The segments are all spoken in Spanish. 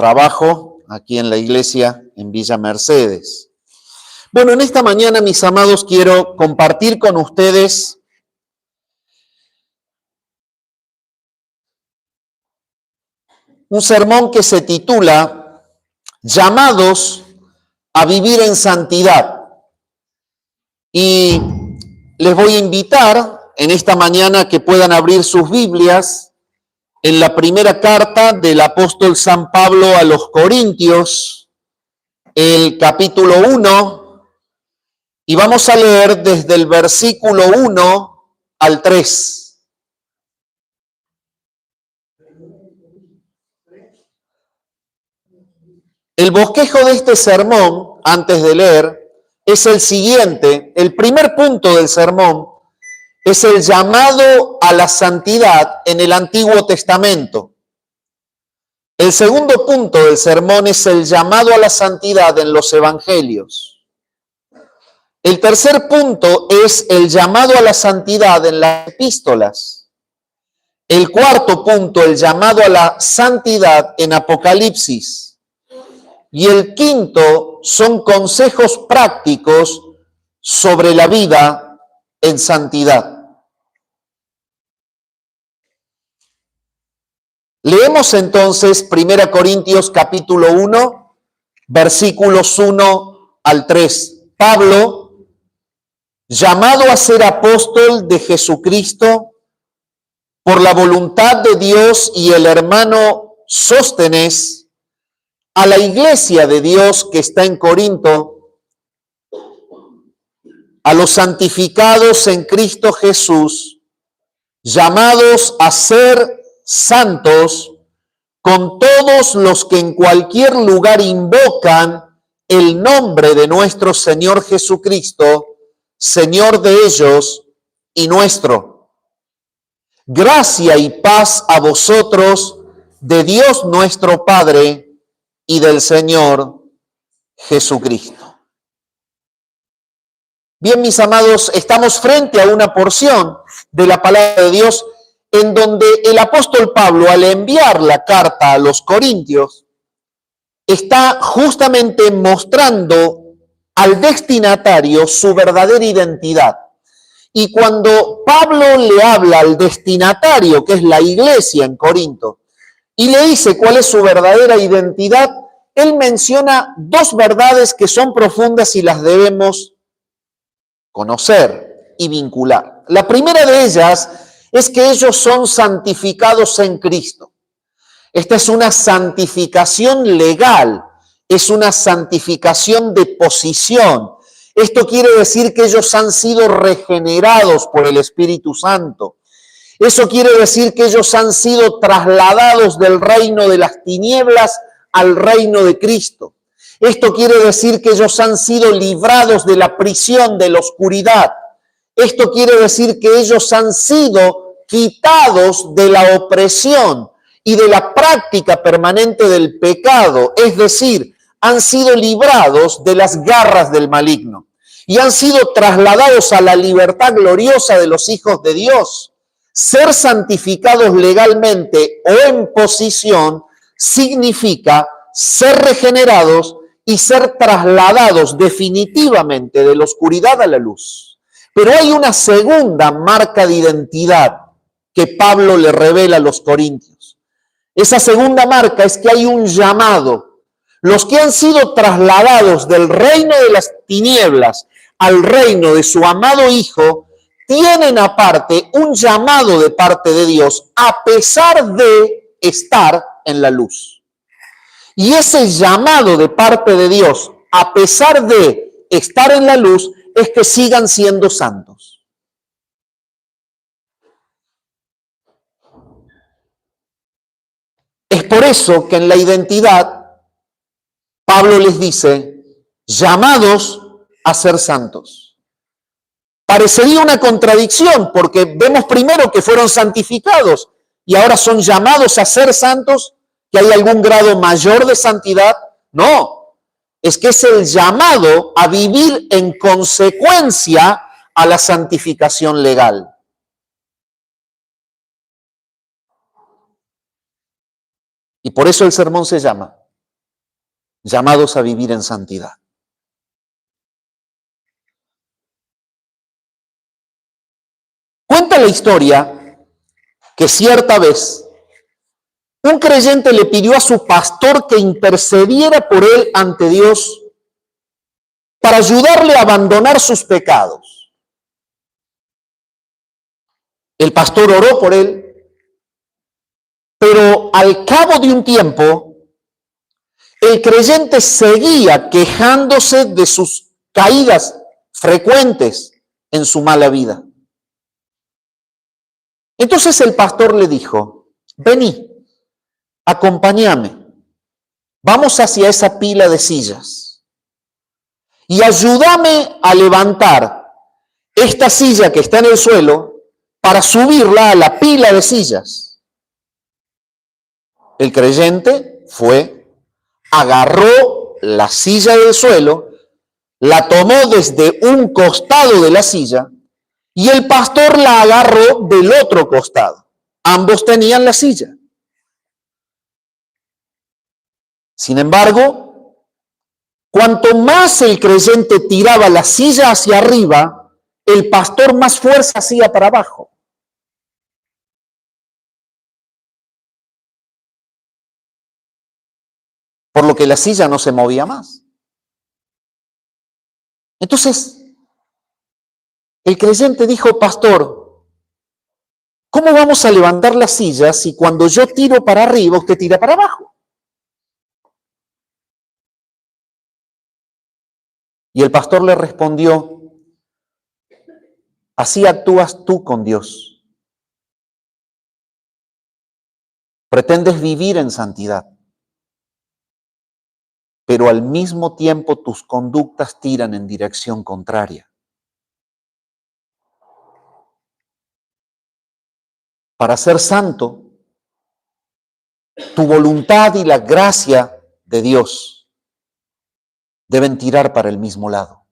trabajo aquí en la iglesia en Villa Mercedes. Bueno, en esta mañana, mis amados, quiero compartir con ustedes un sermón que se titula Llamados a vivir en santidad. Y les voy a invitar en esta mañana que puedan abrir sus Biblias en la primera carta del apóstol San Pablo a los Corintios, el capítulo 1, y vamos a leer desde el versículo 1 al 3. El bosquejo de este sermón, antes de leer, es el siguiente. El primer punto del sermón es el llamado a la santidad en el Antiguo Testamento. El segundo punto del sermón es el llamado a la santidad en los Evangelios. El tercer punto es el llamado a la santidad en las epístolas. El cuarto punto, el llamado a la santidad en Apocalipsis. Y el quinto son consejos prácticos sobre la vida en santidad. Leemos entonces 1 Corintios capítulo 1, versículos 1 al 3. Pablo, llamado a ser apóstol de Jesucristo por la voluntad de Dios, y el hermano Sóstenes, a la iglesia de Dios que está en Corinto, a los santificados en Cristo Jesús, llamados a ser santos, con todos los que en cualquier lugar invocan el nombre de nuestro Señor Jesucristo, Señor de ellos y nuestro. Gracia y paz a vosotros, de Dios nuestro Padre y del Señor Jesucristo. Bien, mis amados, estamos frente a una porción de la palabra de Dios en donde el apóstol Pablo, al enviar la carta a los Corintios, está justamente mostrando al destinatario su verdadera identidad. Y cuando Pablo le habla al destinatario, que es la iglesia en Corinto, y le dice cuál es su verdadera identidad, él menciona dos verdades que son profundas y las debemos conocer y vincular. La primera de ellas es que ellos son santificados en Cristo. Esta es una santificación legal, es una santificación de posición. Esto quiere decir que ellos han sido regenerados por el Espíritu Santo. Eso quiere decir que ellos han sido trasladados del reino de las tinieblas al reino de Cristo. Esto quiere decir que ellos han sido librados de la prisión de la oscuridad. Esto quiere decir que ellos han sido quitados de la opresión y de la práctica permanente del pecado. Es decir, han sido librados de las garras del maligno y han sido trasladados a la libertad gloriosa de los hijos de Dios. Ser santificados legalmente o en posición significa ser regenerados y ser trasladados definitivamente de la oscuridad a la luz. Pero hay una segunda marca de identidad que Pablo le revela a los corintios. Esa segunda marca es que hay un llamado. Los que han sido trasladados del reino de las tinieblas al reino de su amado Hijo tienen aparte un llamado de parte de Dios a pesar de estar en la luz. Y ese llamado de parte de Dios, a pesar de estar en la luz, es que sigan siendo santos. Es por eso que en la identidad Pablo les dice, llamados a ser santos. Parecería una contradicción porque vemos primero que fueron santificados y ahora son llamados a ser santos, que hay algún grado mayor de santidad. No, es que es el llamado a vivir en consecuencia a la santificación legal. Y por eso el sermón se llama llamados a vivir en santidad. Cuenta la historia que cierta vez un creyente le pidió a su pastor que intercediera por él ante Dios para ayudarle a abandonar sus pecados. El pastor oró por él, pero al cabo de un tiempo, el creyente seguía quejándose de sus caídas frecuentes en su mala vida. Entonces el pastor le dijo: vení, acompáñame, vamos hacia esa pila de sillas y ayúdame a levantar esta silla que está en el suelo para subirla a la pila de sillas. El creyente fue, agarró la silla del suelo, la tomó desde un costado de la silla y el pastor la agarró del otro costado. Ambos tenían la silla. Sin embargo, cuanto más el creyente tiraba la silla hacia arriba, el pastor más fuerza hacía para abajo. Por lo que la silla no se movía más. Entonces, el creyente dijo: pastor, ¿cómo vamos a levantar la silla si cuando yo tiro para arriba, usted tira para abajo? Y el pastor le respondió: así actúas tú con Dios. Pretendes vivir en santidad, pero al mismo tiempo tus conductas tiran en dirección contraria. Para ser santo, tu voluntad y la gracia de Dios deben tirar para el mismo lado.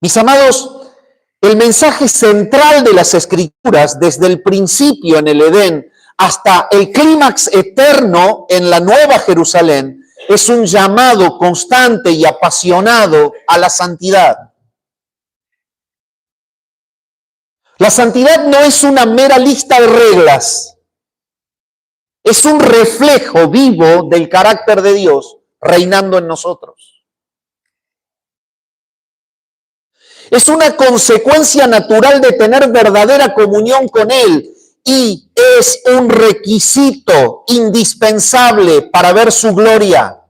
Mis amados, el mensaje central de las Escrituras, desde el principio en el Edén hasta el clímax eterno en la Nueva Jerusalén, es un llamado constante y apasionado a la santidad. La santidad no es una mera lista de reglas, es un reflejo vivo del carácter de Dios reinando en nosotros. Es una consecuencia natural de tener verdadera comunión con Él y es un requisito indispensable para ver su gloria.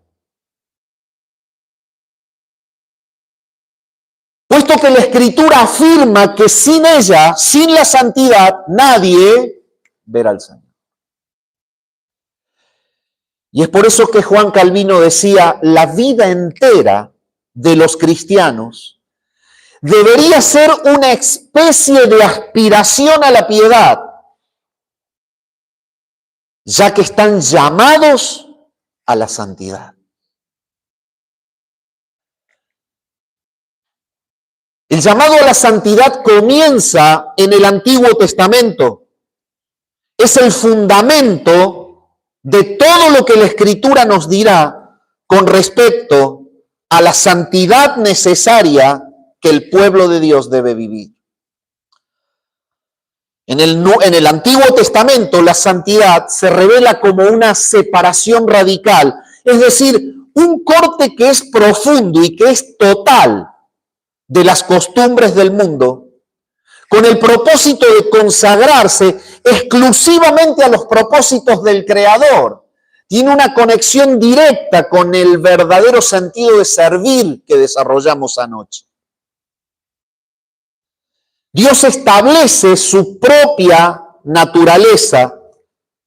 Puesto que la Escritura afirma que sin ella, sin la santidad, nadie verá al Señor. Y es por eso que Juan Calvino decía: la vida entera de los cristianos debería ser una especie de aspiración a la piedad, ya que están llamados a la santidad. El llamado a la santidad comienza en el Antiguo Testamento. Es el fundamento de todo lo que la Escritura nos dirá con respecto a la santidad necesaria que el pueblo de Dios debe vivir. En el Antiguo Testamento, la santidad se revela como una separación radical, es decir, un corte que es profundo y que es total de las costumbres del mundo, con el propósito de consagrarse exclusivamente a los propósitos del Creador. Tiene una conexión directa con el verdadero sentido de servir que desarrollamos anoche. Dios establece su propia naturaleza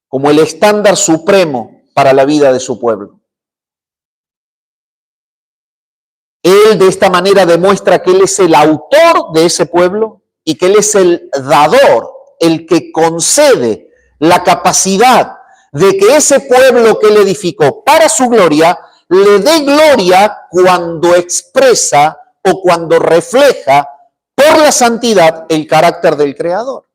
como el estándar supremo para la vida de su pueblo. Él de esta manera demuestra que Él es el autor de ese pueblo y que Él es el dador, el que concede la capacidad de que ese pueblo que Él edificó para su gloria, le dé gloria cuando expresa o cuando refleja por la santidad el carácter del Creador.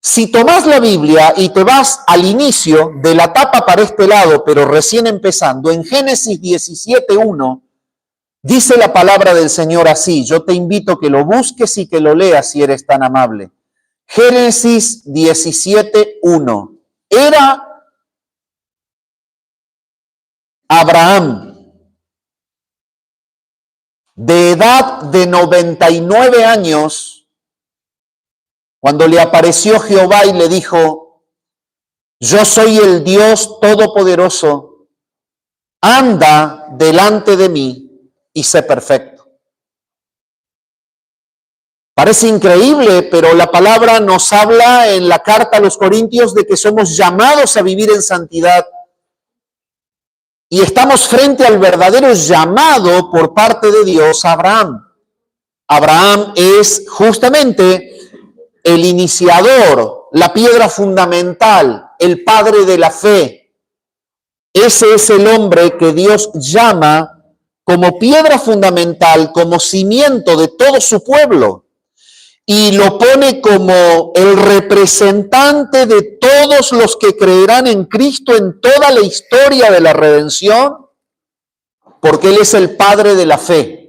Si tomás la Biblia y te vas al inicio de la tapa para este lado, pero recién empezando, en Génesis 17:1, dice la palabra del Señor así. Yo te invito a que lo busques y que lo leas si eres tan amable. Génesis 17:1. Era Abraham de edad de 99 años cuando le apareció Jehová y le dijo: yo soy el Dios Todopoderoso, anda delante de mí y sé perfecto. Parece increíble, pero la palabra nos habla en la carta a los Corintios de que somos llamados a vivir en santidad. Y estamos frente al verdadero llamado por parte de Dios a Abraham. Abraham es justamente el iniciador, la piedra fundamental, el padre de la fe. Ese es el hombre que Dios llama como piedra fundamental, como cimiento de todo su pueblo. Y lo pone como el representante de todos los que creerán en Cristo en toda la historia de la redención, porque Él es el padre de la fe.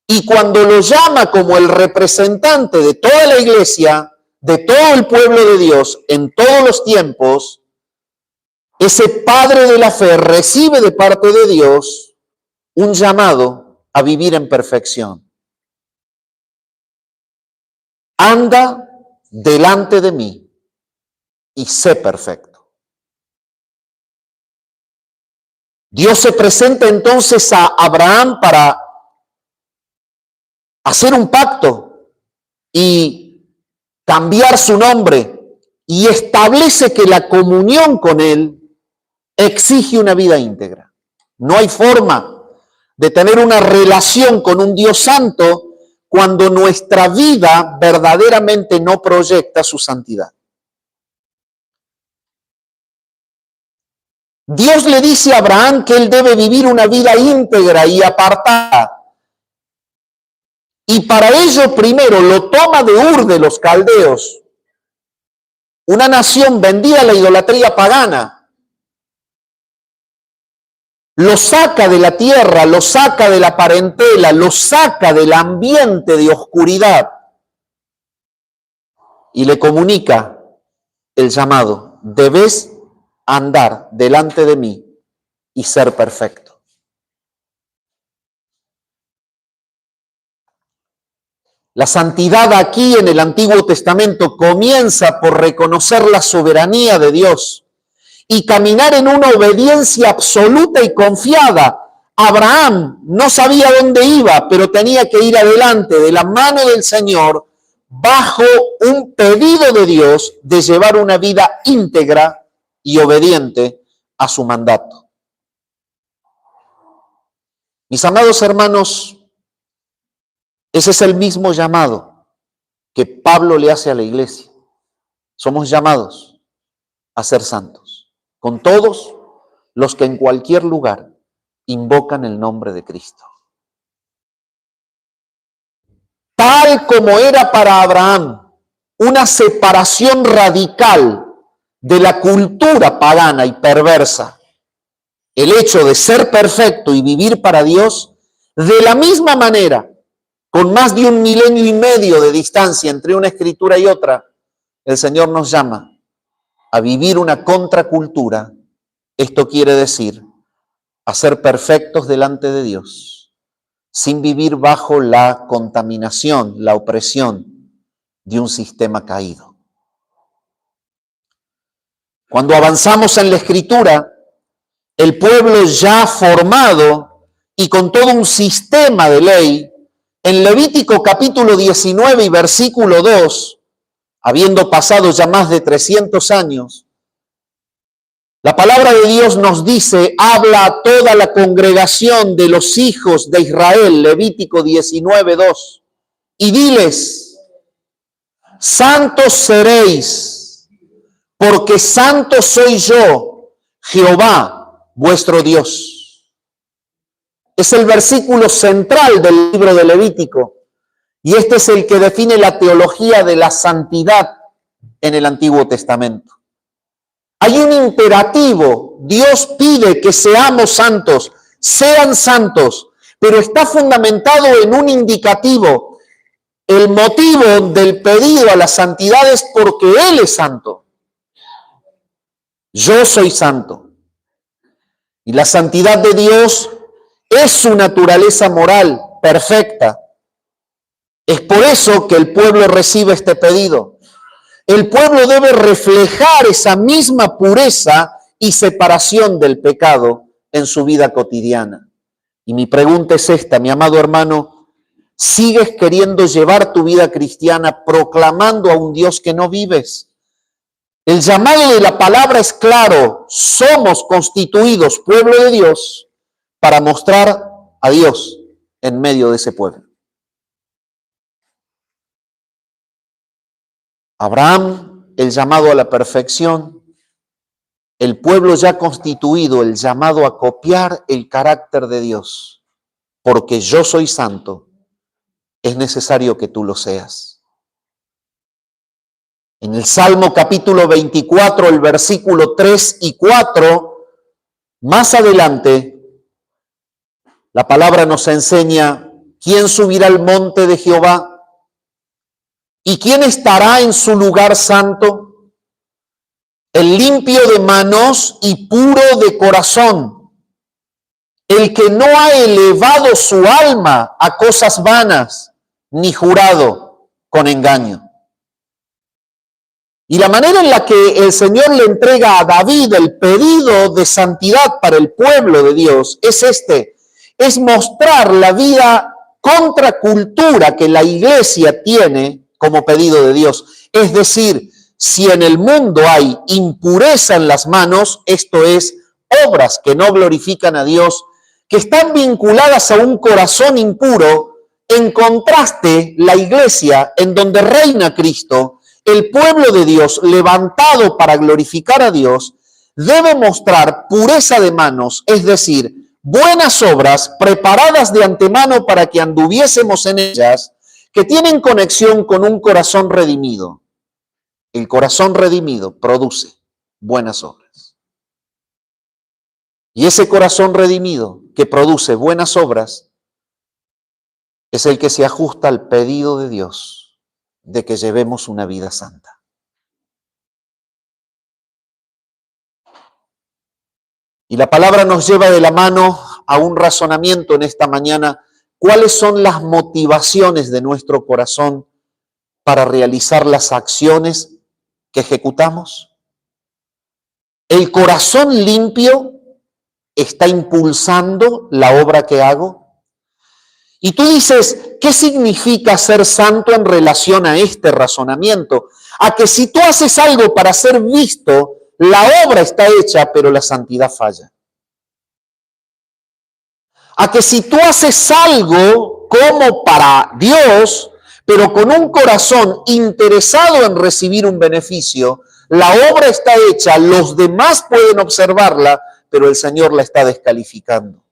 Y cuando lo llama como el representante de toda la iglesia, de todo el pueblo de Dios en todos los tiempos, ese padre de la fe recibe de parte de Dios un llamado a vivir en perfección. Anda delante de mí y sé perfecto. Dios se presenta entonces a Abraham para hacer un pacto y cambiar su nombre, y establece que la comunión con Él exige una vida íntegra. No hay forma de tener una relación con un Dios santo cuando nuestra vida verdaderamente no proyecta su santidad. Dios le dice a Abraham que él debe vivir una vida íntegra y apartada. Y para ello primero lo toma de Ur de los Caldeos, una nación vendida a la idolatría pagana. Lo saca de la tierra, lo saca de la parentela, lo saca del ambiente de oscuridad y le comunica el llamado: debes andar delante de mí y ser perfecto. La santidad aquí en el Antiguo Testamento comienza por reconocer la soberanía de Dios y caminar en una obediencia absoluta y confiada. Abraham no sabía dónde iba, pero tenía que ir adelante de la mano del Señor bajo un pedido de Dios de llevar una vida íntegra y obediente a su mandato. Mis amados hermanos, ese es el mismo llamado que Pablo le hace a la iglesia. Somos llamados a ser santos, con todos los que en cualquier lugar invocan el nombre de Cristo. Tal como era para Abraham una separación radical de la cultura pagana y perversa, el hecho de ser perfecto y vivir para Dios, de la misma manera, con más de 1,5 milenios de distancia entre una escritura y otra, el Señor nos llama a vivir una contracultura. Esto quiere decir a ser perfectos delante de Dios, sin vivir bajo la contaminación, la opresión de un sistema caído. Cuando avanzamos en la Escritura, el pueblo ya formado y con todo un sistema de ley, en Levítico capítulo 19 y versículo 2, habiendo pasado ya más de 300 años, la palabra de Dios nos dice: habla a toda la congregación de los hijos de Israel, Levítico 19:2, y diles: santos seréis, porque santo soy yo, Jehová, vuestro Dios. Es el versículo central del libro de Levítico. Y este es el que define la teología de la santidad en el Antiguo Testamento. Hay un imperativo, Dios pide que seamos santos, sean santos, pero está fundamentado en un indicativo. El motivo del pedido a la santidad es porque Él es santo. Yo soy santo. Y la santidad de Dios es su naturaleza moral perfecta. Es por eso que el pueblo recibe este pedido. El pueblo debe reflejar esa misma pureza y separación del pecado en su vida cotidiana. Y mi pregunta es esta, mi amado hermano, ¿sigues queriendo llevar tu vida cristiana proclamando a un Dios que no vives? El llamado de la palabra es claro, somos constituidos pueblo de Dios para mostrar a Dios en medio de ese pueblo. Abraham, el llamado a la perfección, el pueblo ya constituido, el llamado a copiar el carácter de Dios, porque yo soy santo, es necesario que tú lo seas. En el Salmo capítulo 24, el versículo 3 y 4, más adelante, la palabra nos enseña quién subirá al monte de Jehová y quién estará en su lugar santo, el limpio de manos y puro de corazón, el que no ha elevado su alma a cosas vanas, ni jurado con engaño. Y la manera en la que el Señor le entrega a David el pedido de santidad para el pueblo de Dios es mostrar la vida contracultura que la iglesia tiene como pedido de Dios. Es decir, si en el mundo hay impureza en las manos, esto es, obras que no glorifican a Dios, que están vinculadas a un corazón impuro, en contraste, la iglesia en donde reina Cristo, el pueblo de Dios levantado para glorificar a Dios, debe mostrar pureza de manos, es decir, buenas obras preparadas de antemano para que anduviésemos en ellas, que tienen conexión con un corazón redimido. El corazón redimido produce buenas obras. Y ese corazón redimido que produce buenas obras es el que se ajusta al pedido de Dios de que llevemos una vida santa. Y la palabra nos lleva de la mano a un razonamiento en esta mañana. ¿Cuáles son las motivaciones de nuestro corazón para realizar las acciones que ejecutamos? ¿El corazón limpio está impulsando la obra que hago? Y tú dices, ¿qué significa ser santo en relación a este razonamiento? A que si tú haces algo para ser visto, la obra está hecha, pero la santidad falla. A que si tú haces algo como para Dios, pero con un corazón interesado en recibir un beneficio, la obra está hecha, los demás pueden observarla, pero el Señor la está descalificando.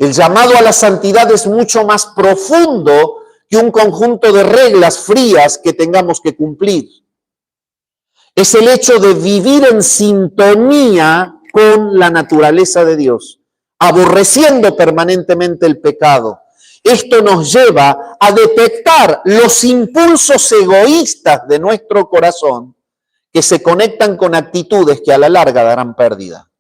El llamado a la santidad es mucho más profundo que un conjunto de reglas frías que tengamos que cumplir. Es el hecho de vivir en sintonía con la naturaleza de Dios, aborreciendo permanentemente el pecado. Esto nos lleva a detectar los impulsos egoístas de nuestro corazón que se conectan con actitudes que a la larga darán pérdida.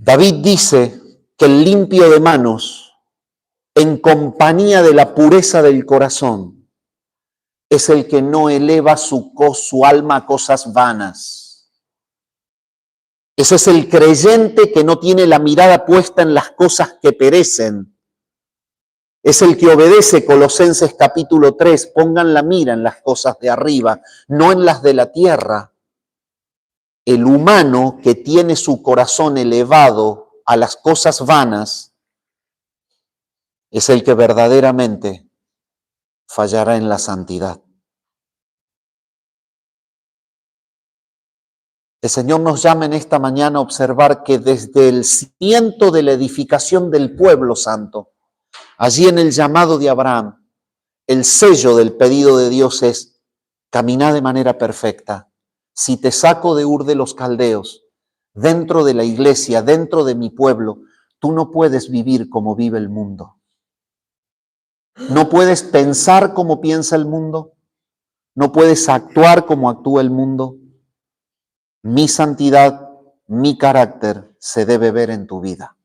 David dice que el limpio de manos, en compañía de la pureza del corazón, es el que no eleva su alma a cosas vanas. Ese es el creyente que no tiene la mirada puesta en las cosas que perecen. Es el que obedece Colosenses capítulo 3, pongan la mira en las cosas de arriba, no en las de la tierra. El humano que tiene su corazón elevado a las cosas vanas es el que verdaderamente fallará en la santidad. El Señor nos llama en esta mañana a observar que desde el cimiento de la edificación del pueblo santo, allí en el llamado de Abraham, el sello del pedido de Dios es: camina de manera perfecta. Si te saco de Ur de los Caldeos, dentro de la iglesia, dentro de mi pueblo, tú no puedes vivir como vive el mundo. No puedes pensar como piensa el mundo. No puedes actuar como actúa el mundo. Mi santidad, mi carácter se debe ver en tu vida.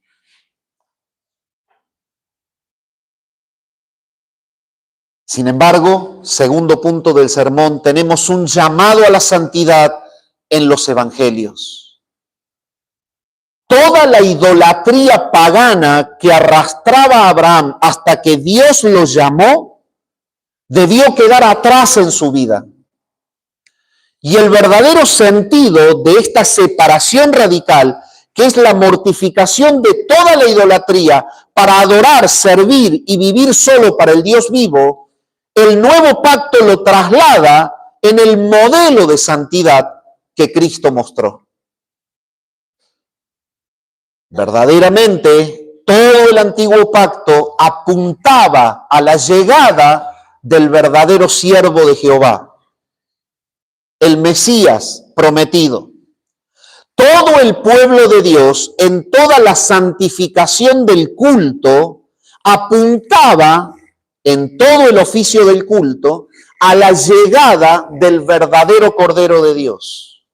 Sin embargo, segundo punto del sermón, tenemos un llamado a la santidad en los evangelios. Toda la idolatría pagana que arrastraba a Abraham hasta que Dios lo llamó, debió quedar atrás en su vida. Y el verdadero sentido de esta separación radical, que es la mortificación de toda la idolatría para adorar, servir y vivir solo para el Dios vivo, el nuevo pacto lo traslada en el modelo de santidad que Cristo mostró. Verdaderamente, todo el antiguo pacto apuntaba a la llegada del verdadero siervo de Jehová, el Mesías prometido. Todo el pueblo de Dios, en toda la santificación del culto, apuntaba en todo el oficio del culto a la llegada del verdadero Cordero de Dios.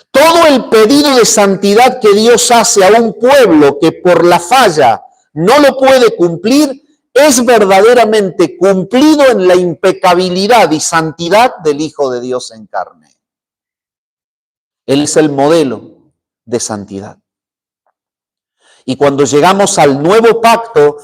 Todo el pedido de santidad que Dios hace a un pueblo que por la falla no lo puede cumplir, es verdaderamente cumplido en la impecabilidad y santidad del Hijo de Dios en carne. Él es el modelo de santidad. Y cuando llegamos al nuevo pacto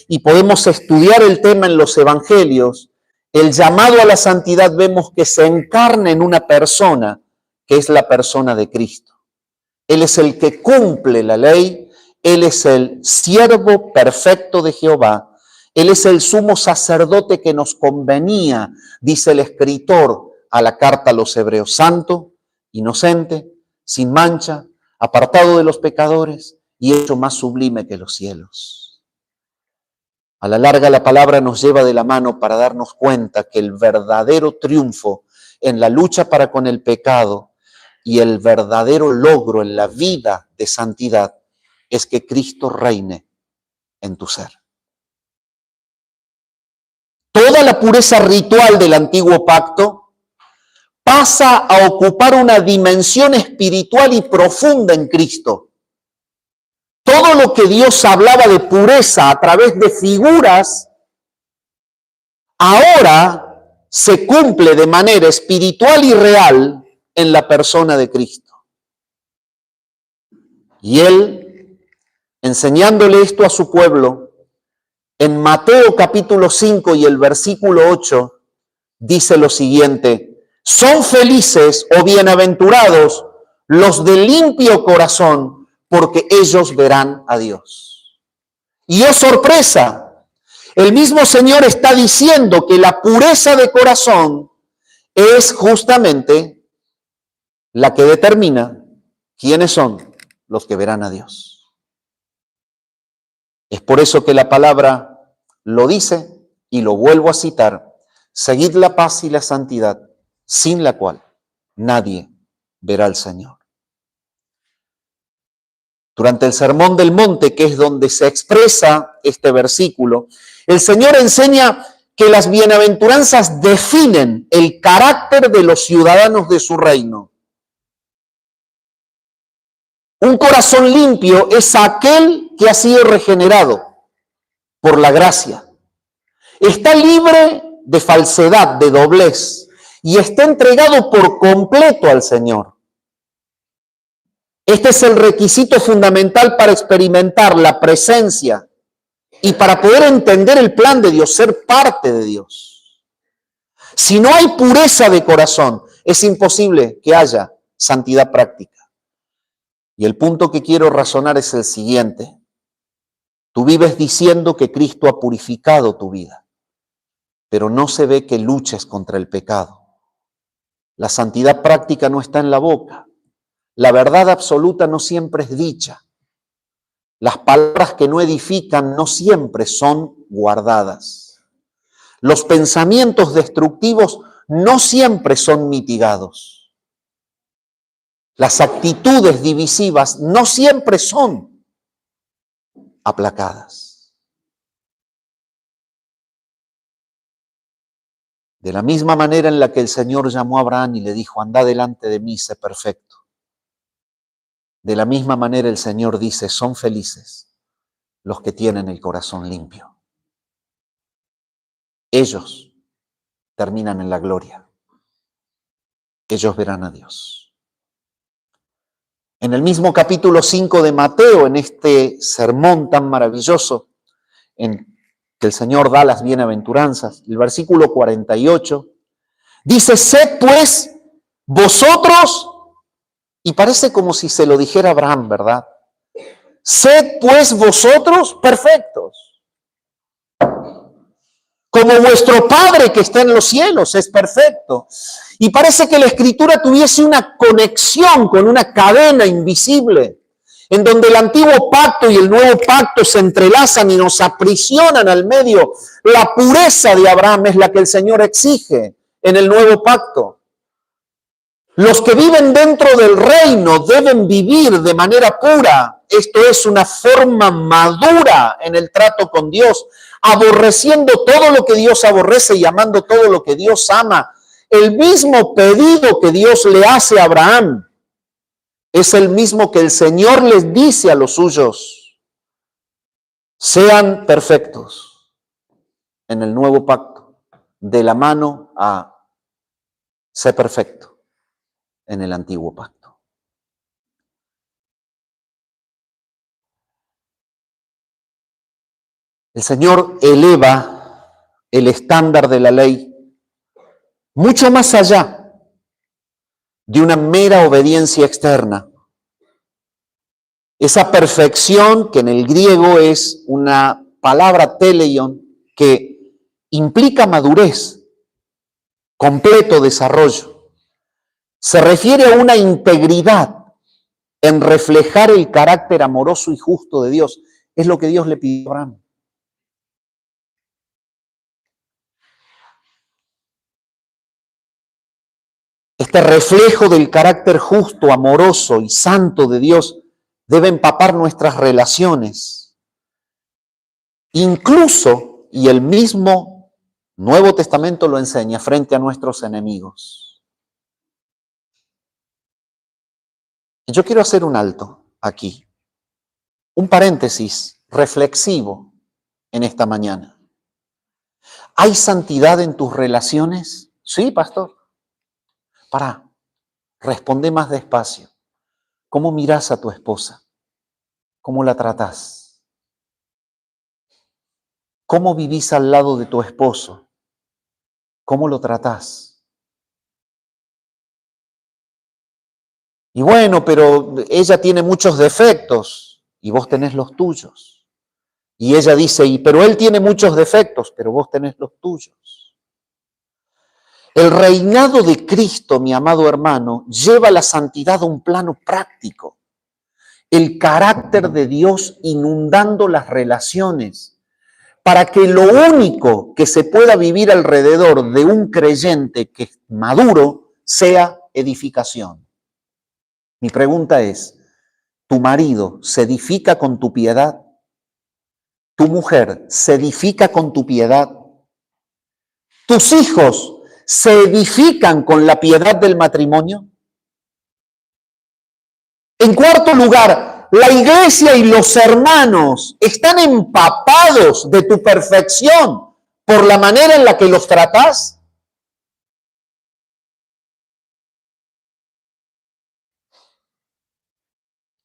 y podemos estudiar el tema en los evangelios, el llamado a la santidad vemos que se encarna en una persona, que es la persona de Cristo. Él es el que cumple la ley, Él es el siervo perfecto de Jehová, Él es el sumo sacerdote que nos convenía, dice el escritor a la carta a los Hebreos: santo, inocente, sin mancha, apartado de los pecadores y hecho más sublime que los cielos. A la larga la palabra nos lleva de la mano para darnos cuenta que el verdadero triunfo en la lucha para con el pecado y el verdadero logro en la vida de santidad es que Cristo reine en tu ser. Toda la pureza ritual del antiguo pacto pasa a ocupar una dimensión espiritual y profunda en Cristo. Todo lo que Dios hablaba de pureza a través de figuras, ahora se cumple de manera espiritual y real en la persona de Cristo. Y Él, enseñándole esto a su pueblo, en Mateo capítulo 5 y el versículo 8, dice lo siguiente: son felices o bienaventurados los de limpio corazón, porque ellos verán a Dios. Y oh sorpresa, el mismo Señor está diciendo que la pureza de corazón es justamente la que determina quiénes son los que verán a Dios. Es por eso que la palabra lo dice, y lo vuelvo a citar: seguid la paz y la santidad, sin la cual nadie verá al Señor. Durante el Sermón del Monte, que es donde se expresa este versículo, el Señor enseña que las bienaventuranzas definen el carácter de los ciudadanos de su reino. Un corazón limpio es aquel que ha sido regenerado por la gracia. Está libre de falsedad, de doblez, y está entregado por completo al Señor. Este es el requisito fundamental para experimentar la presencia y para poder entender el plan de Dios, ser parte de Dios. Si no hay pureza de corazón, es imposible que haya santidad práctica. Y el punto que quiero razonar es el siguiente: tú vives diciendo que Cristo ha purificado tu vida, pero no se ve que luches contra el pecado. La santidad práctica no está en la boca, La verdad absoluta no siempre es dicha. Las palabras que no edifican no siempre son guardadas. Los pensamientos destructivos no siempre son mitigados. Las actitudes divisivas no siempre son aplacadas. De la misma manera en la que el Señor llamó a Abraham y le dijo, anda delante de mí, sé perfecto. De la misma manera el Señor dice, son felices los que tienen el corazón limpio. Ellos terminan en la gloria. Ellos verán a Dios. En el mismo capítulo 5 de Mateo, en este sermón tan maravilloso, en que el Señor da las bienaventuranzas, el versículo 48, dice, sed pues vosotros, y parece como si se lo dijera Abraham, ¿verdad? Sed pues vosotros perfectos, como vuestro Padre que está en los cielos es perfecto. Y parece que la Escritura tuviese una conexión con una cadena invisible, en donde el antiguo pacto y el nuevo pacto se entrelazan y nos aprisionan al medio. La pureza de Abraham es la que el Señor exige en el nuevo pacto. Los que viven dentro del reino deben vivir de manera pura. Esto es una forma madura en el trato con Dios, aborreciendo todo lo que Dios aborrece y amando todo lo que Dios ama. El mismo pedido que Dios le hace a Abraham es el mismo que el Señor les dice a los suyos. Sean perfectos en el nuevo pacto, de la mano a sé perfecto en el antiguo pacto. El Señor eleva el estándar de la ley mucho más allá de una mera obediencia externa. Esa perfección que en el griego es una palabra teleion que implica madurez, completo desarrollo. Se refiere a una integridad en reflejar el carácter amoroso y justo de Dios. Es lo que Dios le pidió a Abraham. Este reflejo del carácter justo, amoroso y santo de Dios debe empapar nuestras relaciones. Incluso, y el mismo Nuevo Testamento lo enseña, frente a nuestros enemigos. Yo quiero hacer un alto aquí, un paréntesis reflexivo en esta mañana. ¿Hay santidad en tus relaciones? Sí, pastor. Responde más despacio. ¿Cómo miras a tu esposa? ¿Cómo la tratás? ¿Cómo vivís al lado de tu esposo? ¿Cómo lo tratás? Y bueno, pero ella tiene muchos defectos y vos tenés los tuyos. Y ella dice, pero él tiene muchos defectos, pero vos tenés los tuyos. El reinado de Cristo, mi amado hermano, lleva la santidad a un plano práctico. El carácter de Dios inundando las relaciones, para que lo único que se pueda vivir alrededor de un creyente que es maduro sea edificación. Mi pregunta es, ¿tu marido se edifica con tu piedad? ¿Tu mujer se edifica con tu piedad? ¿Tus hijos se edifican con la piedad del matrimonio? En cuarto lugar, la iglesia y los hermanos están empapados de tu perfección por la manera en la que los tratás.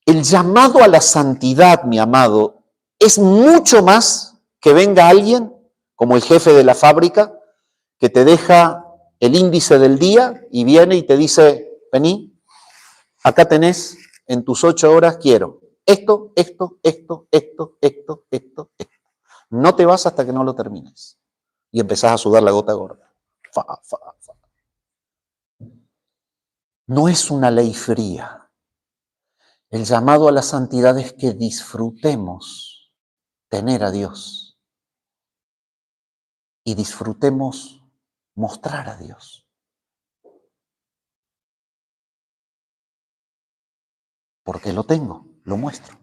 El llamado a la santidad, mi amado, es mucho más que venga alguien, como el jefe de la fábrica, que te deja el índice del día y viene y te dice, vení, acá tenés, en tus 8 horas quiero esto. No te vas hasta que no lo termines. Y empezás a sudar la gota gorda. No es una ley fría. El llamado a la santidad es que disfrutemos tener a Dios y disfrutemos mostrar a Dios. Porque lo tengo, lo muestro.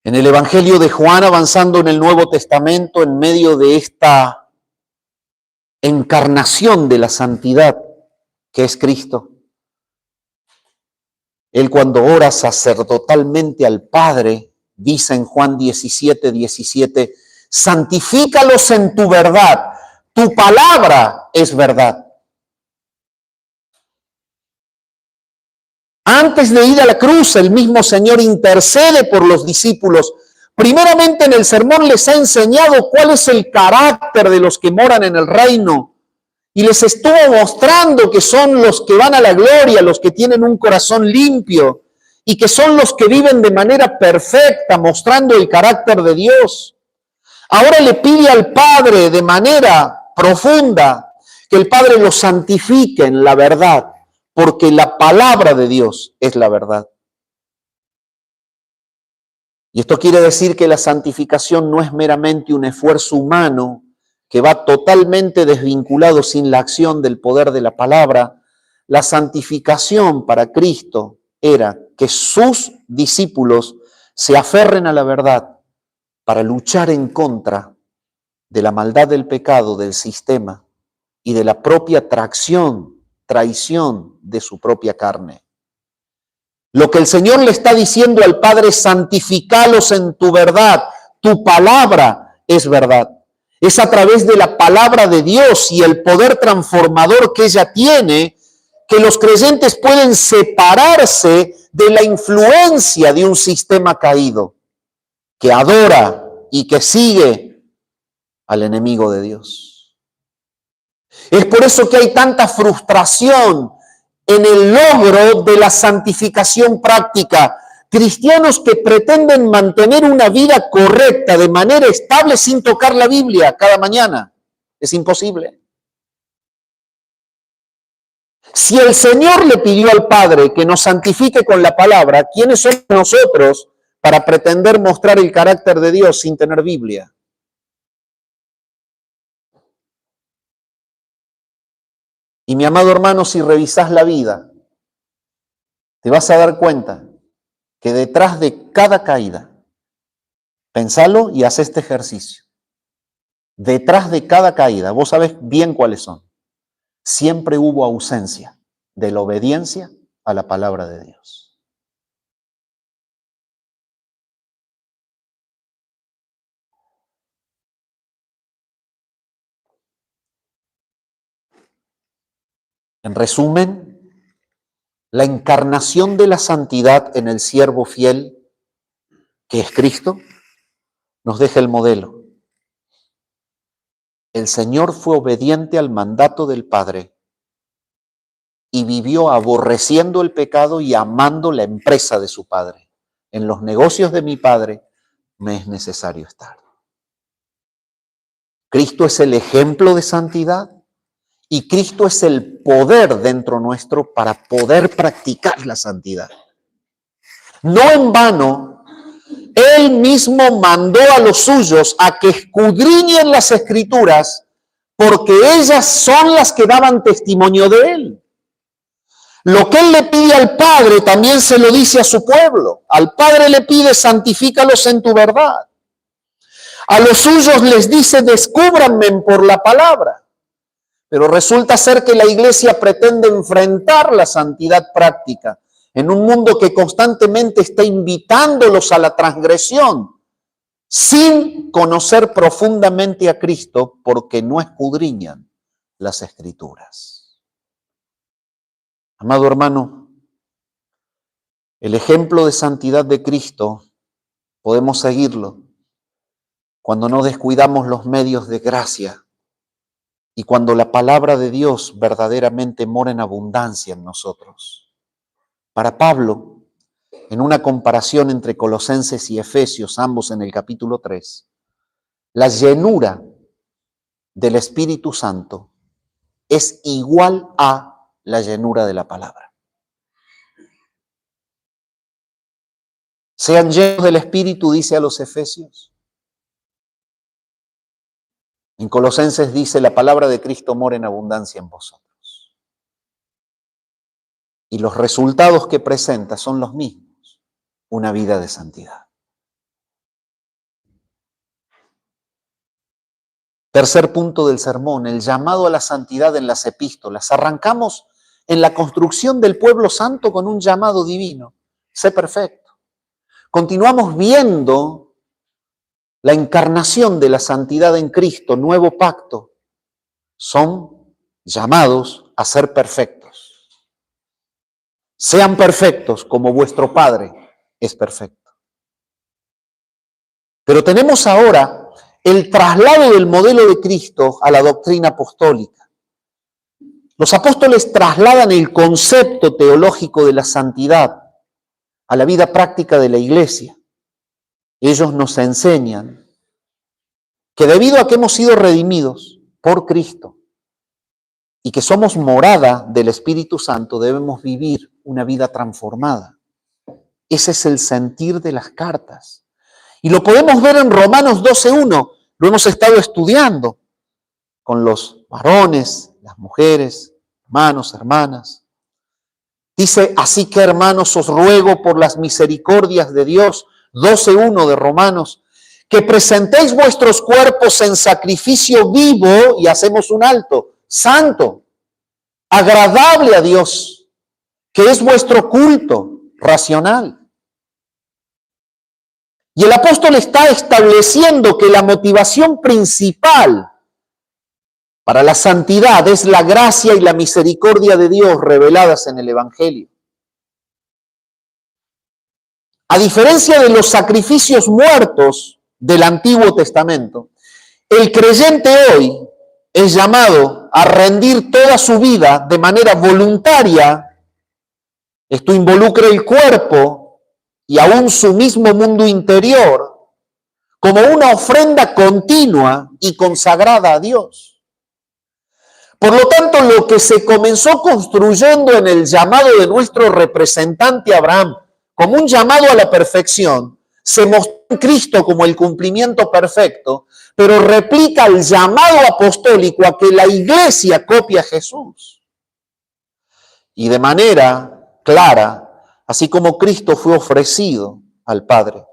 En el Evangelio de Juan, avanzando en el Nuevo Testamento, en medio de esta encarnación de la santidad que es Cristo, Él cuando ora sacerdotalmente al Padre, dice en Juan 17:17, santifícalos en tu verdad, tu palabra es verdad. Antes de ir a la cruz, el mismo Señor intercede por los discípulos. Primeramente en el sermón les ha enseñado cuál es el carácter de los que moran en el reino. Y les estuvo mostrando que son los que van a la gloria, los que tienen un corazón limpio y que son los que viven de manera perfecta, mostrando el carácter de Dios. Ahora le pide al Padre de manera profunda que el Padre los santifique en la verdad, porque la palabra de Dios es la verdad. Y esto quiere decir que la santificación no es meramente un esfuerzo humano que va totalmente desvinculado sin la acción del poder de la palabra. La santificación para Cristo era que sus discípulos se aferren a la verdad para luchar en contra de la maldad del pecado, del sistema y de la propia traición de su propia carne. Lo que el Señor le está diciendo al Padre, santifícalos en tu verdad, tu palabra es verdad. Es a través de la palabra de Dios y el poder transformador que ella tiene que los creyentes pueden separarse de la influencia de un sistema caído que adora y que sigue al enemigo de Dios. Es por eso que hay tanta frustración en el logro de la santificación práctica. Cristianos que pretenden mantener una vida correcta de manera estable sin tocar la Biblia cada mañana. Es imposible. Si el Señor le pidió al Padre que nos santifique con la palabra, ¿quiénes somos nosotros para pretender mostrar el carácter de Dios sin tener Biblia? Y mi amado hermano, si revisás la vida, te vas a dar cuenta que detrás de cada caída, pensalo y haz este ejercicio, detrás de cada caída, vos sabés bien cuáles son, siempre hubo ausencia de la obediencia a la palabra de Dios. En resumen, la encarnación de la santidad en el siervo fiel, que es Cristo, nos deja el modelo. El Señor fue obediente al mandato del Padre y vivió aborreciendo el pecado y amando la empresa de su Padre. En los negocios de mi Padre me es necesario estar. Cristo es el ejemplo de santidad y Cristo es el poder dentro nuestro para poder practicar la santidad. No en vano, Él mismo mandó a los suyos a que escudriñen las Escrituras porque ellas son las que daban testimonio de Él. Lo que Él le pide al Padre también se lo dice a su pueblo. Al Padre le pide, santifícalos en tu verdad. A los suyos les dice, descúbranme por la palabra. Pero resulta ser que la iglesia pretende enfrentar la santidad práctica en un mundo que constantemente está invitándolos a la transgresión, sin conocer profundamente a Cristo porque no escudriñan las Escrituras. Amado hermano, el ejemplo de santidad de Cristo podemos seguirlo cuando no descuidamos los medios de gracia y cuando la palabra de Dios verdaderamente mora en abundancia en nosotros. Para Pablo, en una comparación entre Colosenses y Efesios, ambos en el capítulo 3, la llenura del Espíritu Santo es igual a la llenura de la palabra. Sean llenos del Espíritu, dice a los Efesios. En Colosenses dice, la palabra de Cristo mora en abundancia en vosotros. Y los resultados que presenta son los mismos, una vida de santidad. Tercer punto del sermón, el llamado a la santidad en las epístolas. Arrancamos en la construcción del pueblo santo con un llamado divino, sé perfecto. Continuamos viendo la encarnación de la santidad en Cristo, nuevo pacto. Son llamados a ser perfectos. Sean perfectos como vuestro Padre es perfecto. Pero tenemos ahora el traslado del modelo de Cristo a la doctrina apostólica. Los apóstoles trasladan el concepto teológico de la santidad a la vida práctica de la iglesia. Ellos nos enseñan que debido a que hemos sido redimidos por Cristo y que somos morada del Espíritu Santo, debemos vivir una vida transformada. Ese es el sentir de las cartas. Y lo podemos ver en Romanos 12:1. Lo hemos estado estudiando con los varones, las mujeres, hermanos, hermanas. Dice, así que hermanos, os ruego por las misericordias de Dios, 12:1 de Romanos, que presentéis vuestros cuerpos en sacrificio vivo, y hacemos un alto, santo, agradable a Dios, que es vuestro culto racional. Y el apóstol está estableciendo que la motivación principal para la santidad es la gracia y la misericordia de Dios reveladas en el Evangelio. A diferencia de los sacrificios muertos del Antiguo Testamento, el creyente hoy es llamado a rendir toda su vida de manera voluntaria. Esto involucra el cuerpo y aún su mismo mundo interior como una ofrenda continua y consagrada a Dios. Por lo tanto, lo que se comenzó construyendo en el llamado de nuestro representante Abraham como un llamado a la perfección, se mostró en Cristo como el cumplimiento perfecto, pero replica el llamado apostólico a que la iglesia copie a Jesús. Y de manera clara, así como Cristo fue ofrecido al Padre,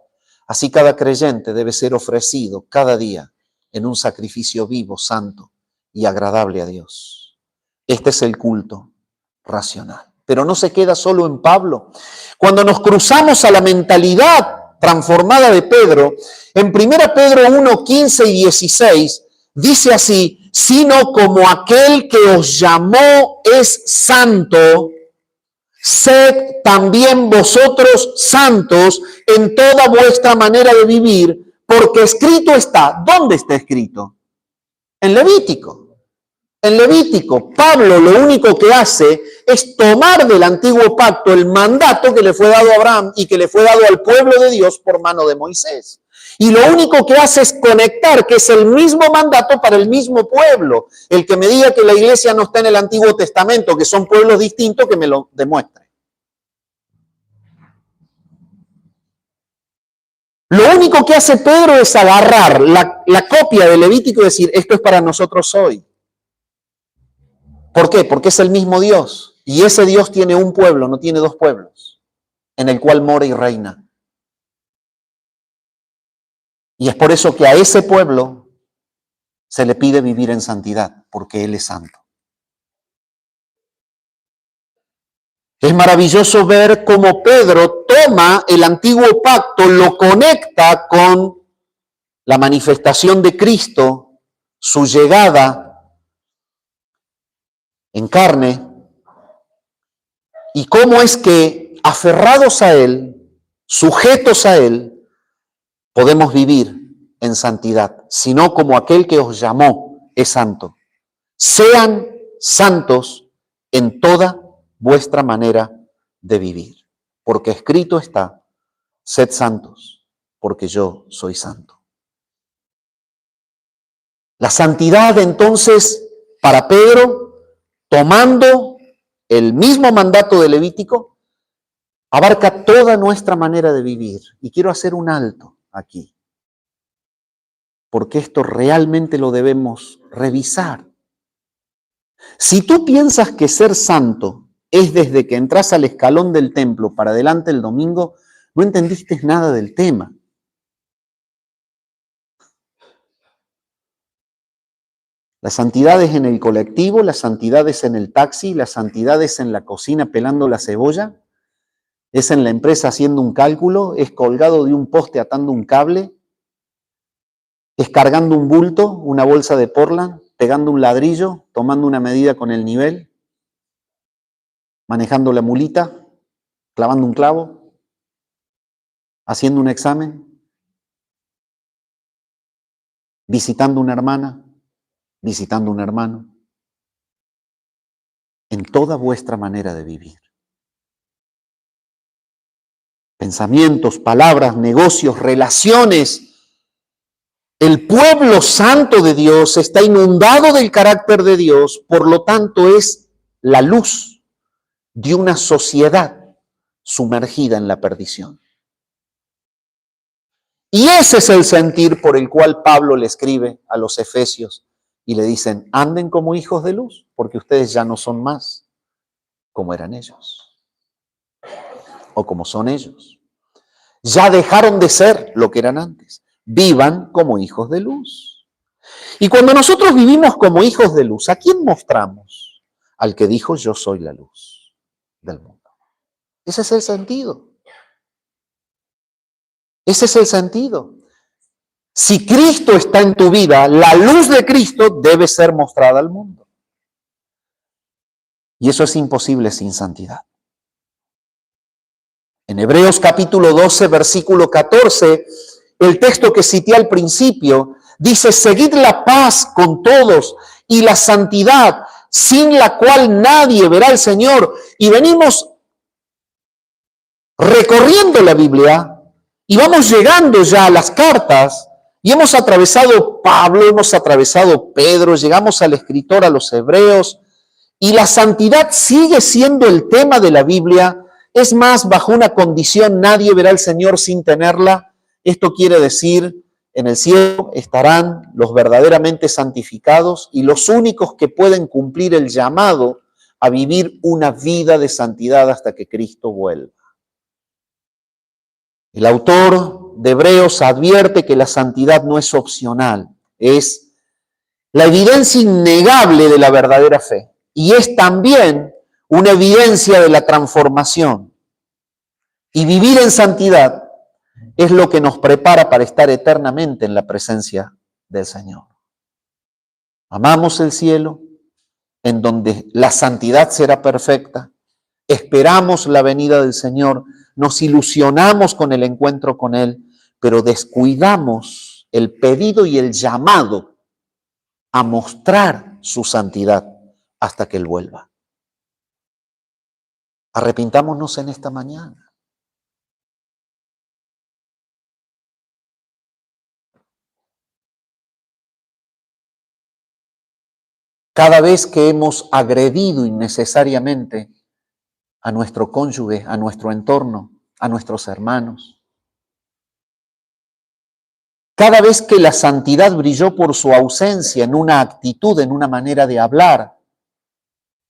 así cada creyente debe ser ofrecido cada día en un sacrificio vivo, santo y agradable a Dios. Este es el culto racional. Pero no se queda solo en Pablo. Cuando nos cruzamos a la mentalidad transformada de Pedro, en 1 Pedro 1, 15 y 16, dice así, sino como aquel que os llamó es santo, sed también vosotros santos en toda vuestra manera de vivir, porque escrito está. ¿Dónde está escrito? En Levítico. En Levítico, Pablo lo único que hace es tomar del antiguo pacto el mandato que le fue dado a Abraham y que le fue dado al pueblo de Dios por mano de Moisés. Y lo único que hace es conectar que es el mismo mandato para el mismo pueblo. El que me diga que la iglesia no está en el Antiguo Testamento, que son pueblos distintos, que me lo demuestre. Lo único que hace Pedro es agarrar la copia de Levítico y decir, esto es para nosotros hoy. ¿Por qué? Porque es el mismo Dios. Y ese Dios tiene un pueblo, no tiene dos pueblos, en el cual mora y reina. Y es por eso que a ese pueblo se le pide vivir en santidad, porque Él es santo. Es maravilloso ver cómo Pedro toma el antiguo pacto, lo conecta con la manifestación de Cristo, su llegada en carne, y cómo es que aferrados a Él, sujetos a Él, podemos vivir en santidad, sino como aquel que os llamó es santo. Sean santos en toda vuestra manera de vivir, porque escrito está, sed santos, porque yo soy santo. La santidad entonces para Pedro, tomando el mismo mandato de Levítico abarca toda nuestra manera de vivir. Y quiero hacer un alto aquí, porque esto realmente lo debemos revisar. Si tú piensas que ser santo es desde que entras al escalón del templo para adelante el domingo, no entendiste nada del tema. La santidad es en el colectivo, la santidad es en el taxi, la santidad es en la cocina pelando la cebolla, es en la empresa haciendo un cálculo, es colgado de un poste atando un cable, es cargando un bulto, una bolsa de Portland, pegando un ladrillo, tomando una medida con el nivel, manejando la mulita, clavando un clavo, haciendo un examen, visitando una hermana, visitando un hermano, en toda vuestra manera de vivir. Pensamientos, palabras, negocios, relaciones. El pueblo santo de Dios está inundado del carácter de Dios, por lo tanto es la luz de una sociedad sumergida en la perdición. Y ese es el sentir por el cual Pablo le escribe a los efesios y le dicen, anden como hijos de luz, porque ustedes ya no son más como eran ellos o como son ellos. Ya dejaron de ser lo que eran antes. Vivan como hijos de luz. Y cuando nosotros vivimos como hijos de luz, ¿a quién mostramos? Al que dijo, yo soy la luz del mundo. Ese es el sentido. Ese es el sentido. Si Cristo está en tu vida, la luz de Cristo debe ser mostrada al mundo. Y eso es imposible sin santidad. En Hebreos capítulo 12, versículo 14, el texto que cité al principio, dice, seguid la paz con todos y la santidad, sin la cual nadie verá al Señor. Y venimos recorriendo la Biblia y vamos llegando ya a las cartas y hemos atravesado Pablo, hemos atravesado Pedro, llegamos al escritor, a los Hebreos, y la santidad sigue siendo el tema de la Biblia. Es más, bajo una condición, nadie verá al Señor sin tenerla. Esto quiere decir, en el cielo estarán los verdaderamente santificados y los únicos que pueden cumplir el llamado a vivir una vida de santidad hasta que Cristo vuelva. El autor de Hebreos advierte que la santidad no es opcional, es la evidencia innegable de la verdadera fe y es también una evidencia de la transformación. Y vivir en santidad es lo que nos prepara para estar eternamente en la presencia del Señor. Amamos el cielo, en donde la santidad será perfecta. Esperamos la venida del Señor, nos ilusionamos con el encuentro con Él, pero descuidamos el pedido y el llamado a mostrar su santidad hasta que Él vuelva. Arrepintámonos en esta mañana. Cada vez que hemos agredido innecesariamente a nuestro cónyuge, a nuestro entorno, a nuestros hermanos, cada vez que la santidad brilló por su ausencia en una actitud, en una manera de hablar,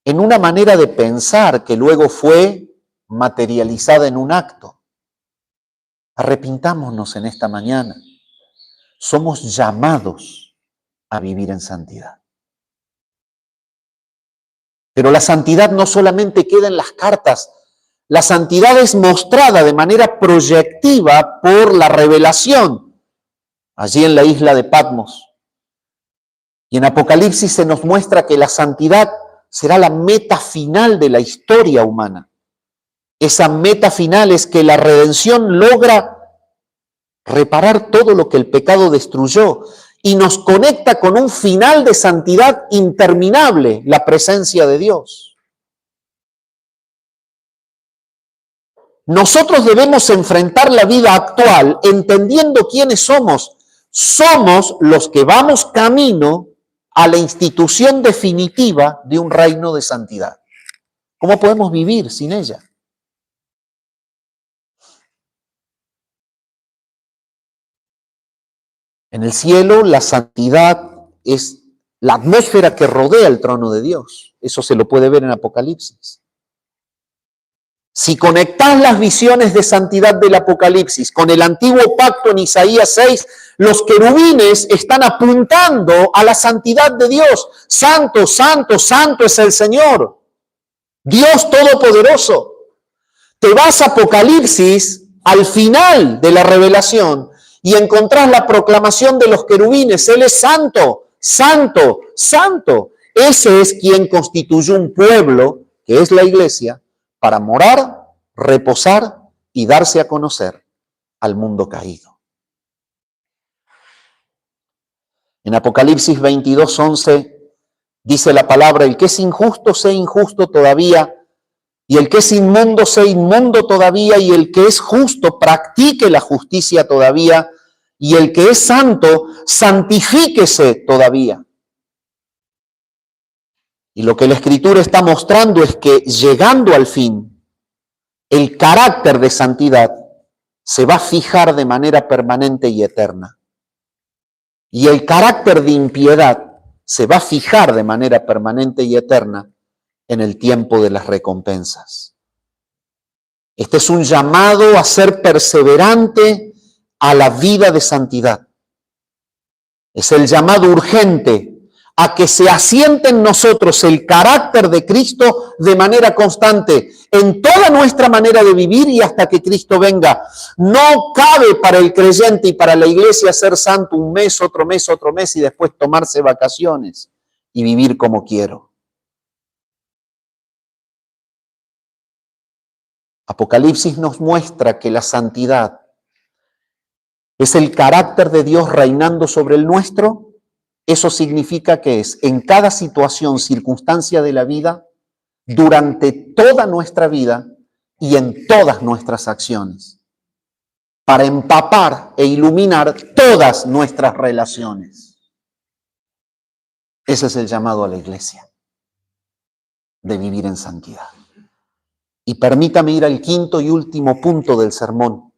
en una manera de pensar que luego fue materializada en un acto, arrepintámonos en esta mañana. Somos llamados a vivir en santidad. Pero la santidad no solamente queda en las cartas, la santidad es mostrada de manera proyectiva por la revelación, allí en la isla de Patmos. Y en Apocalipsis se nos muestra que la santidad será la meta final de la historia humana. Esa meta final es que la redención logra reparar todo lo que el pecado destruyó y nos conecta con un final de santidad interminable, la presencia de Dios. Nosotros debemos enfrentar la vida actual entendiendo quiénes somos. Somos los que vamos camino a la institución definitiva de un reino de santidad. ¿Cómo podemos vivir sin ella? En el cielo, la santidad es la atmósfera que rodea el trono de Dios. Eso se lo puede ver en Apocalipsis. Si conectas las visiones de santidad del Apocalipsis con el antiguo pacto en Isaías 6, los querubines están apuntando a la santidad de Dios. Santo, santo, santo es el Señor, Dios Todopoderoso. Te vas a Apocalipsis al final de la revelación y encontrás la proclamación de los querubines. Él es santo, santo, santo. Ese es quien constituyó un pueblo, que es la iglesia, para morar, reposar y darse a conocer al mundo caído. En Apocalipsis 22:11 dice la palabra: el que es injusto, sea injusto todavía, y el que es inmundo, sea inmundo todavía, y el que es justo, practique la justicia todavía, y el que es santo, santifíquese todavía. Y lo que la Escritura está mostrando es que llegando al fin, el carácter de santidad se va a fijar de manera permanente y eterna. Y el carácter de impiedad se va a fijar de manera permanente y eterna en el tiempo de las recompensas. Este es un llamado a ser perseverante a la vida de santidad. Es el llamado urgente a que se asiente en nosotros el carácter de Cristo de manera constante en toda nuestra manera de vivir y hasta que Cristo venga. No cabe para el creyente y para la iglesia ser santo un mes, otro mes y después tomarse vacaciones y vivir como quiero. Apocalipsis nos muestra que la santidad es el carácter de Dios reinando sobre el nuestro. Eso significa que es en cada situación, circunstancia de la vida, durante toda nuestra vida y en todas nuestras acciones, para empapar e iluminar todas nuestras relaciones. Ese es el llamado a la iglesia, de vivir en santidad. Y permítame ir al quinto y último punto del sermón,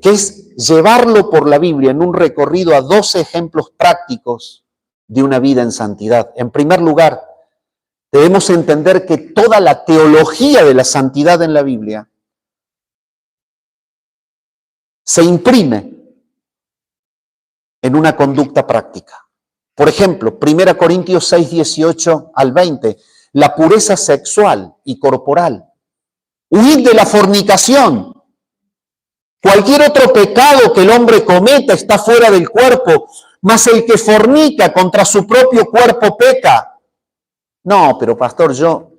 que es llevarlo por la Biblia en un recorrido a 12 ejemplos prácticos de una vida en santidad. En primer lugar, debemos entender que toda la teología de la santidad en la Biblia se imprime en una conducta práctica. Por ejemplo, 1 Corintios 6, 18 al 20, la pureza sexual y corporal. Huid de la fornicación. Cualquier otro pecado que el hombre cometa está fuera del cuerpo, mas el que fornica contra su propio cuerpo peca. No, pero pastor, yo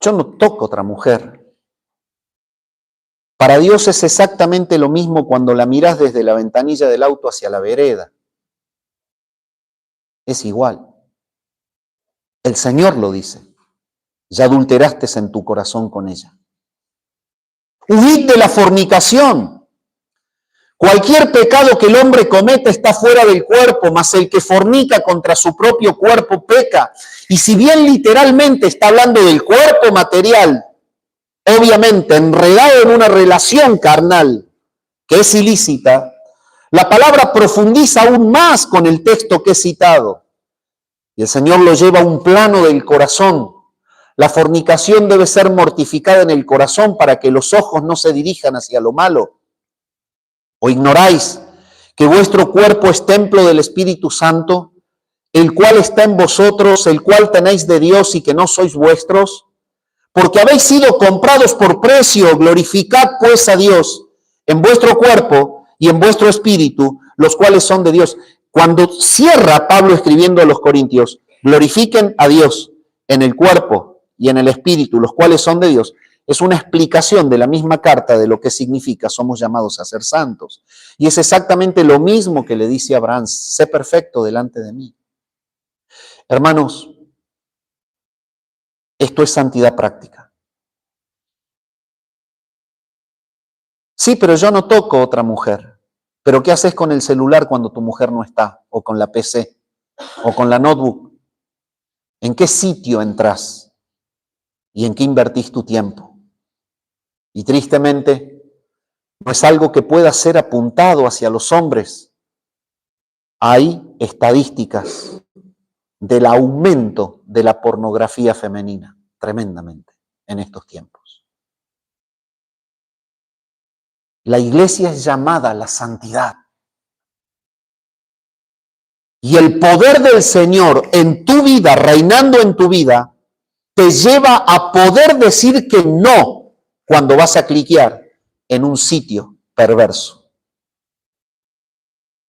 no toco otra mujer. Para Dios es exactamente lo mismo cuando la mirás desde la ventanilla del auto hacia la vereda. Es igual. El Señor lo dice. Ya adulteraste en tu corazón con ella. Huid de la fornicación. Cualquier pecado que el hombre cometa está fuera del cuerpo, mas el que fornica contra su propio cuerpo peca. Y si bien literalmente está hablando del cuerpo material, obviamente enredado en una relación carnal que es ilícita, la palabra profundiza aún más con el texto que he citado. Y el Señor lo lleva a un plano del corazón. La fornicación debe ser mortificada en el corazón para que los ojos no se dirijan hacia lo malo. ¿O ignoráis que vuestro cuerpo es templo del Espíritu Santo, el cual está en vosotros, el cual tenéis de Dios y que no sois vuestros? Porque habéis sido comprados por precio, glorificad pues a Dios en vuestro cuerpo y en vuestro espíritu, los cuales son de Dios. Cuando cierra Pablo escribiendo a los Corintios, glorifiquen a Dios en el cuerpo y en el espíritu, los cuales son de Dios, es una explicación de la misma carta de lo que significa somos llamados a ser santos. Y es exactamente lo mismo que le dice a Abraham: sé perfecto delante de mí. Hermanos, esto es santidad práctica. Sí, pero yo no toco otra mujer. ¿Pero qué haces con el celular cuando tu mujer no está? O con la PC, o con la notebook. ¿En qué sitio entras? y en qué invertís tu tiempo. Y tristemente, no es algo que pueda ser apuntado hacia los hombres. Hay estadísticas del aumento de la pornografía femenina, tremendamente, en estos tiempos. La iglesia es llamada a la santidad. Y el poder del Señor en tu vida, reinando en tu vida, te lleva a poder decir que no cuando vas a cliquear en un sitio perverso.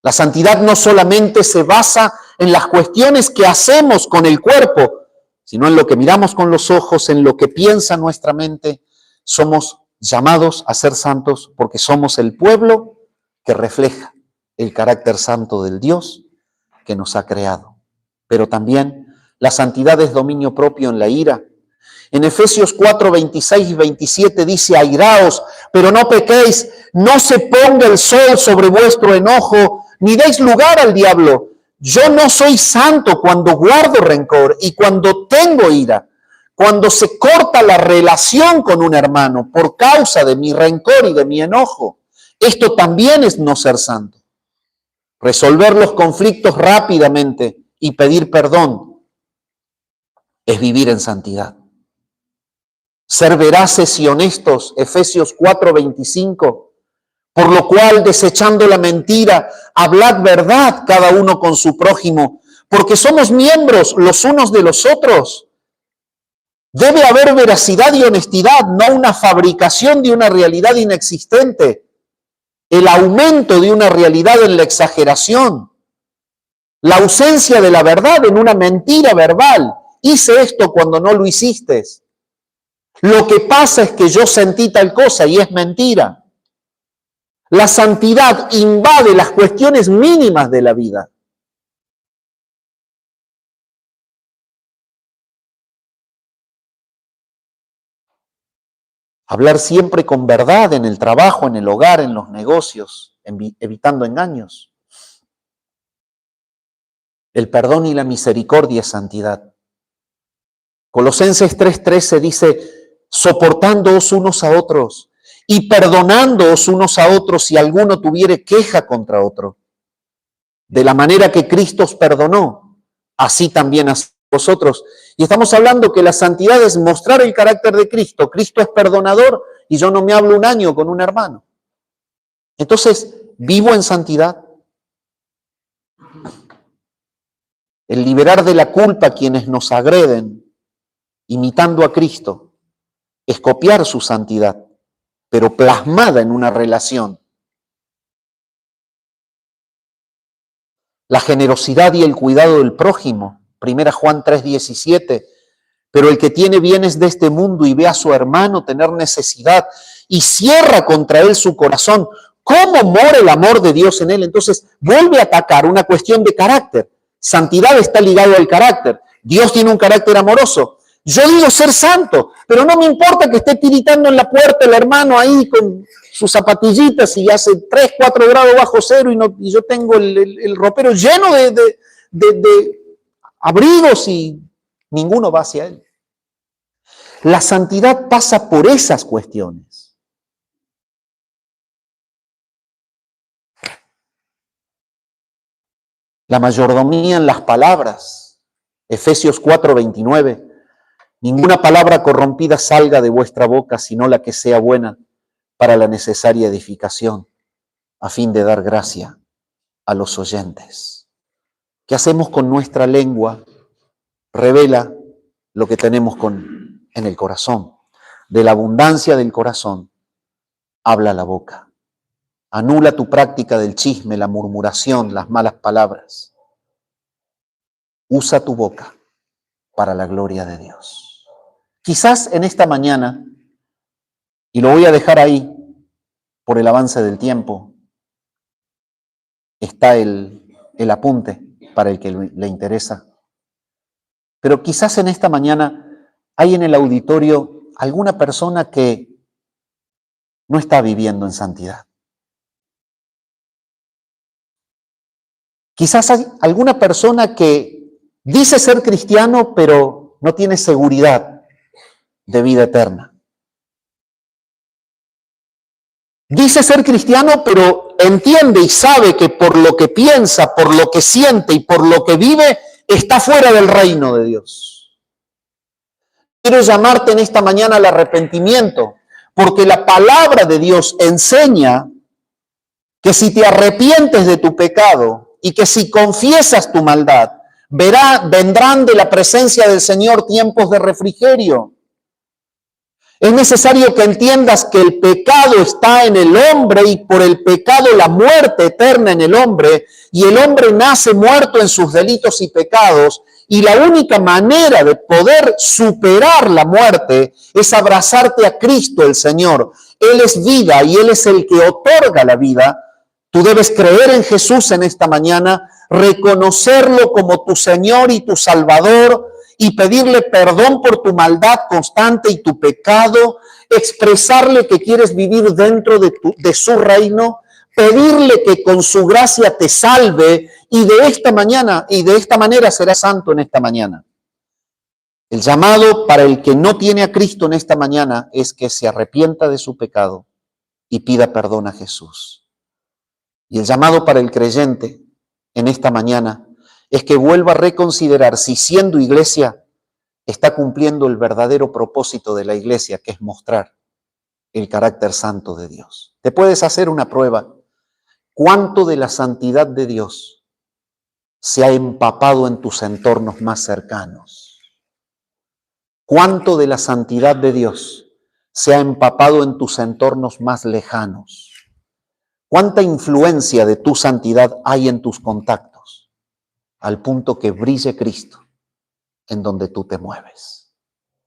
La santidad no solamente se basa en las cuestiones que hacemos con el cuerpo, sino en lo que miramos con los ojos, en lo que piensa nuestra mente. Somos llamados a ser santos porque somos el pueblo que refleja el carácter santo del Dios que nos ha creado. Pero también la santidad es dominio propio en la ira. En Efesios 4, 26 y 27 dice: airaos, pero no pequéis, no se ponga el sol sobre vuestro enojo, ni deis lugar al diablo. Yo no soy santo cuando guardo rencor y cuando tengo ira, cuando se corta la relación con un hermano por causa de mi rencor y de mi enojo. Esto también es no ser santo. Resolver los conflictos rápidamente y pedir perdón es vivir en santidad. Ser veraces y honestos, Efesios 4:25, por lo cual, desechando la mentira, hablad verdad cada uno con su prójimo, porque somos miembros los unos de los otros. Debe haber veracidad y honestidad, no una fabricación de una realidad inexistente, el aumento de una realidad en la exageración, la ausencia de la verdad en una mentira verbal. Hice esto cuando no lo hiciste. Lo que pasa es que yo sentí tal cosa y es mentira. La santidad invade las cuestiones mínimas de la vida. Hablar siempre con verdad en el trabajo, en el hogar, en los negocios, evitando engaños. El perdón y la misericordia es santidad. Colosenses 3:13 dice: soportándoos unos a otros y perdonándoos unos a otros si alguno tuviere queja contra otro. De la manera que Cristo os perdonó, así también haced vosotros. Y estamos hablando que la santidad es mostrar el carácter de Cristo. Cristo es perdonador y yo no me hablo un año con un hermano. Entonces, ¿vivo en santidad? El liberar de la culpa a quienes nos agreden, imitando a Cristo, es copiar su santidad, pero plasmada en una relación. La generosidad y el cuidado del prójimo, 1 Juan 3:17, pero el que tiene bienes de este mundo y ve a su hermano tener necesidad y cierra contra él su corazón, ¿cómo mora el amor de Dios en él? Entonces vuelve a atacar una cuestión de carácter. Santidad está ligado al carácter. Dios tiene un carácter amoroso. Yo digo ser santo, pero no me importa que esté tiritando en la puerta el hermano ahí con sus zapatillitas y hace 3, 4 grados bajo cero y yo tengo el ropero lleno de abrigos y ninguno va hacia él. La santidad pasa por esas cuestiones. La mayordomía en las palabras, Efesios 4:29. Ninguna palabra corrompida salga de vuestra boca, sino la que sea buena para la necesaria edificación, a fin de dar gracia a los oyentes. ¿Qué hacemos con nuestra lengua? Revela lo que tenemos en el corazón. De la abundancia del corazón habla la boca. Anula tu práctica del chisme, la murmuración, las malas palabras. Usa tu boca para la gloria de Dios. Quizás en esta mañana, y lo voy a dejar ahí por el avance del tiempo, está el apunte para el que le interesa. Pero quizás en esta mañana hay en el auditorio alguna persona que no está viviendo en santidad. Quizás hay alguna persona que dice ser cristiano, pero no tiene seguridad de vida eterna. Dice ser cristiano, pero entiende y sabe que por lo que piensa, por lo que siente y por lo que vive, está fuera del reino de Dios. Quiero llamarte en esta mañana al arrepentimiento, porque la palabra de Dios enseña que si te arrepientes de tu pecado y que si confiesas tu maldad, vendrán de la presencia del Señor tiempos de refrigerio. Es necesario que entiendas que el pecado está en el hombre y por el pecado la muerte eterna en el hombre, y el hombre nace muerto en sus delitos y pecados, y la única manera de poder superar la muerte es abrazarte a Cristo el Señor. Él es vida y Él es el que otorga la vida. Tú debes creer en Jesús en esta mañana, reconocerlo como tu Señor y tu Salvador, y pedirle perdón por tu maldad constante y tu pecado, expresarle que quieres vivir dentro de su reino, pedirle que con su gracia te salve, y de esta manera serás santo en esta mañana. El llamado para el que no tiene a Cristo en esta mañana es que se arrepienta de su pecado y pida perdón a Jesús. Y el llamado para el creyente en esta mañana es que vuelva a reconsiderar si siendo iglesia está cumpliendo el verdadero propósito de la iglesia, que es mostrar el carácter santo de Dios. Te puedes hacer una prueba. ¿Cuánto de la santidad de Dios se ha empapado en tus entornos más cercanos? ¿Cuánto de la santidad de Dios se ha empapado en tus entornos más lejanos? ¿Cuánta influencia de tu santidad hay en tus contactos? Al punto que brille Cristo en donde tú te mueves.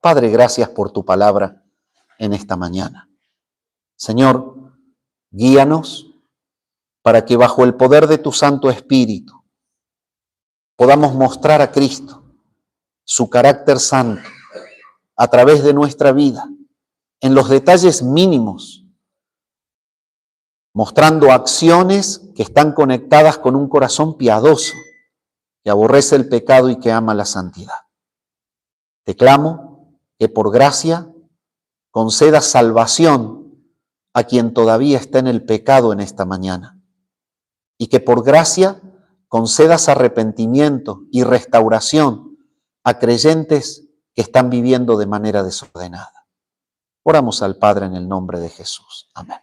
Padre, gracias por tu palabra en esta mañana. Señor, guíanos para que bajo el poder de tu Santo Espíritu podamos mostrar a Cristo su carácter santo a través de nuestra vida, en los detalles mínimos, mostrando acciones que están conectadas con un corazón piadoso, que aborrece el pecado y que ama la santidad. Te clamo que por gracia concedas salvación a quien todavía está en el pecado en esta mañana, y que por gracia concedas arrepentimiento y restauración a creyentes que están viviendo de manera desordenada. Oramos al Padre en el nombre de Jesús. Amén.